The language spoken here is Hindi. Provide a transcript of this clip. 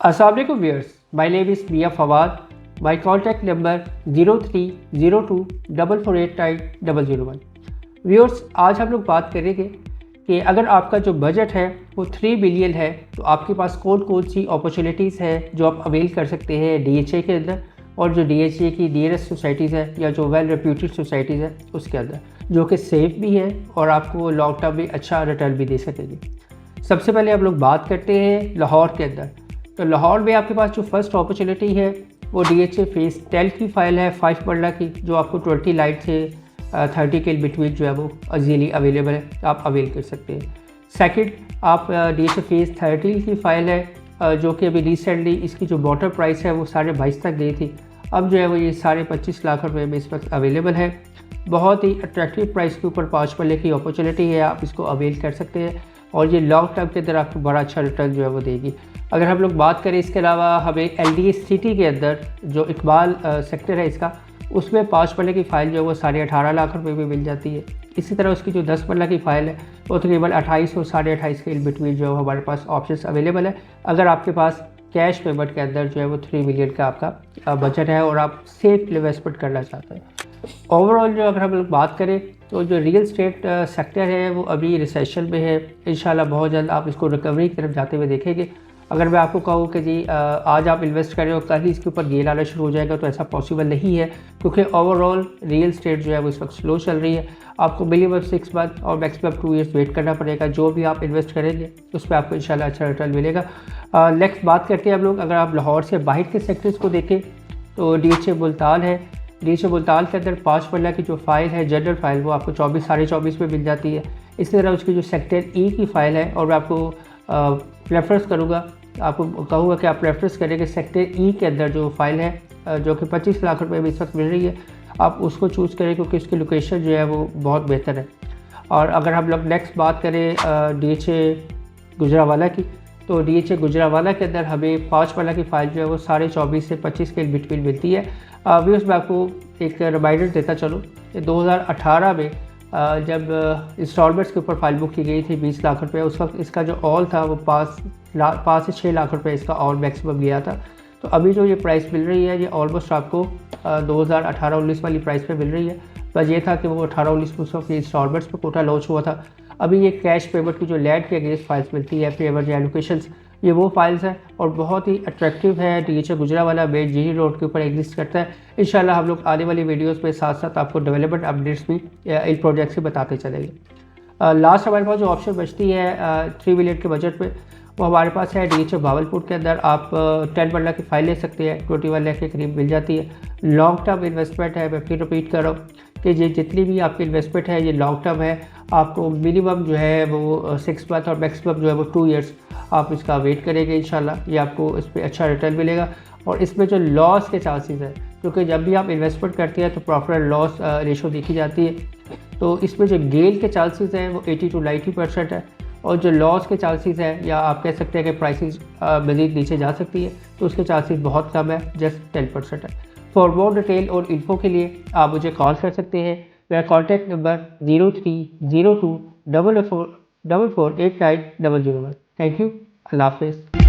Assalamualaikum viewers, my name is Mia Fawad. My contact number 03024489 viewers, आज हम लोग बात करेंगे कि अगर आपका जो बजट है वो 3 बिलियन है तो आपके पास कौन कौन सी अपॉर्चुनिटीज़ है जो आप अवेल कर सकते हैं DHA के अंदर, और जो DHA की नियरेस्ट सोसाइटीज़ है या जो वेल रेप्यूटेड सोसाइटीज़ है उसके अंदर, जो कि सेफ़ भी है और आपको लॉन्ग टर्म में अच्छा रिटर्न भी दे सकेंगे। सबसे पहले हम लोग बात करते हैं लाहौर के अंदर। तो लाहौर में आपके पास जो फर्स्ट अपॉर्चुनिटी है वो DHA फेज़ 10 की फ़ाइल है 5 मरला की, जो आपको 20 लाइट से 30 के बिटवीन जो है वो इजीली अवेलेबल है, आप अवेल कर सकते हैं। सेकंड, आप DHA फेज़ 13 की फ़ाइल है जो कि अभी रिसेंटली इसकी जो बॉटम प्राइस है वो 22.5 तक गई थी, अब जो है वो ये 25.5 लाख रुपए में इस वक्त अवेलेबल है। बहुत ही अट्रैक्टिव प्राइस के ऊपर 5 मरले की अपॉर्चुनिटी है, आप इसको अवेल कर सकते हैं और ये लॉन्ग टर्म के अंदर आपको बड़ा अच्छा रिटर्न जो है वो देगी। अगर हम लोग बात करें इसके अलावा, हमें LDA सिटी के अंदर जो इकबाल सेक्टर है इसका, उसमें 5 मरले की फ़ाइल जो है वो 18.5 लाख रुपए में मिल जाती है। इसी तरह उसकी जो 10 मरला की फ़ाइल है वो तकरीबन 28 और 28.5 के बिटवीन जो है हमारे पास ऑप्शंस अवेलेबल है, अगर आपके पास कैश पेमेंट के अंदर जो है वो 3 मिलियन का आपका बजट है और आप सेफ इन्वेस्टमेंट करना चाहते हैं। ओवरऑल जो अगर हम लोग बात करें तो जो रियल स्टेट सेक्टर है वो अभी रिसेशन में है, इंशाल्लाह बहुत जल्द आप इसको रिकवरी की तरफ जाते हुए देखेंगे। अगर मैं आपको कहूँ कि जी आज आप इन्वेस्ट करें और कल ही इसके ऊपर गेन आना शुरू हो जाएगा, तो ऐसा पॉसिबल नहीं है, क्योंकि ओवरऑल रियल स्टेट जो है वो इस वक्त स्लो चल रही है। आपको मिनिमम 6 मंथ और मैक्सिमम 2 ईयर्स वेट करना पड़ेगा। जो भी आप इन्वेस्ट करेंगे उस पर आपको इंशाल्लाह अच्छा रिटर्न मिलेगा। नेक्स्ट बात करते हैं हम लोग, अगर आप लाहौर से बाहर के सेक्टर्स को देखें तो DHA मुल्तान है। DHA मुल्तान के अंदर 5 मरला की जो फ़ाइल है जनरल फ़ाइल वो आपको 24-24.5 में मिल जाती है। इसी तरह उसकी जो सेक्टर E की फ़ाइल है, और मैं आपको प्रेफरेंस करूँगा, आपको कहूँगा कि आप प्रेफरेंस करें कि सेक्टर E के अंदर जो फ़ाइल है जो कि 25 लाख रुपए में इस वक्त मिल रही है, आप उसको चूज़ करें क्योंकि उसकी लोकेशन जो है वो बहुत बेहतर है। और अगर हम लोग नेक्स्ट बात करें DHA गुजरावाला की, तो DHA गुजरावाला के अंदर हमें 5 मरला की फ़ाइल जो है वो 24.5 से 25 के बिटवीन मिलती है। अभी उसमें आपको एक रिमाइंडर देता चलूँ कि 2018 में जब इंस्टॉलमेंट्स के ऊपर फाइल बुक की गई थी 20 लाख रुपए, उस वक्त इसका जो ऑल था वो 5 से 6 लाख रुपए इसका ऑल मैक्सिमम गया था। तो अभी जो ये प्राइस मिल रही है ये ऑलमोस्ट आपको 2018-19 वाली प्राइस पे मिल रही है। बस ये था कि वो 18-19 में उस वक्त इंस्टॉलमेंट्स पर कोटा लॉन्च हुआ था। अभी ये कैश पेमेंट की जो लैंड के अगेंस्ट फाइल्स मिलती है, फेवर या एलोकेशंस, ये वो फाइल्स हैं और बहुत ही अट्रैक्टिव है। DHA Gujranwala main GT road के ऊपर एग्जिस्ट करता है। इंशाल्लाह हम लोग आने वाली वीडियोस में साथ साथ आपको डेवलपमेंट अपडेट्स भी इन प्रोजेक्ट से बताते चलेंगे। लास्ट हमारे पास जो ऑप्शन बचती है 3 मिलियन के बजट में, वो हमारे पास है DHA भावलपुर के अंदर। आप 10 मरला की फ़ाइल ले सकते हैं, 21 लाख के करीब मिल जाती है। लॉन्ग टर्म इन्वेस्टमेंट है, मैं फिर रिपीट कर रहा हूँ कि ये जितनी भी आपकी इन्वेस्टमेंट है ये लॉन्ग टर्म है। आपको मिनिमम जो है वो 6 मंथ और मैक्सिमम जो है वो 2 ईयर्स आप इसका वेट करेंगे, इंशाल्लाह ये आपको इस पर अच्छा रिटर्न मिलेगा। और इसमें जो लॉस के चांसेस हैं, क्योंकि जब भी आप इन्वेस्टमेंट करते हैं तो प्रॉफिट लॉस रेशो देखी जाती है, तो इसमें जो गेन के चांसेस हैं वो 80 to 90% है, और जो लॉस के चांसेस हैं, या आप कह सकते हैं कि प्राइसेस मज़ीद नीचे जा सकती है, तो उसके चांसेस बहुत कम है, जस्ट 10% है। फॉर मोर डिटेल और इन्फो के लिए आप मुझे कॉल कर सकते हैं। मेरा कॉन्टैक्ट नंबर 030244489001। थैंक यू, अल्लाह हाफ़िज़।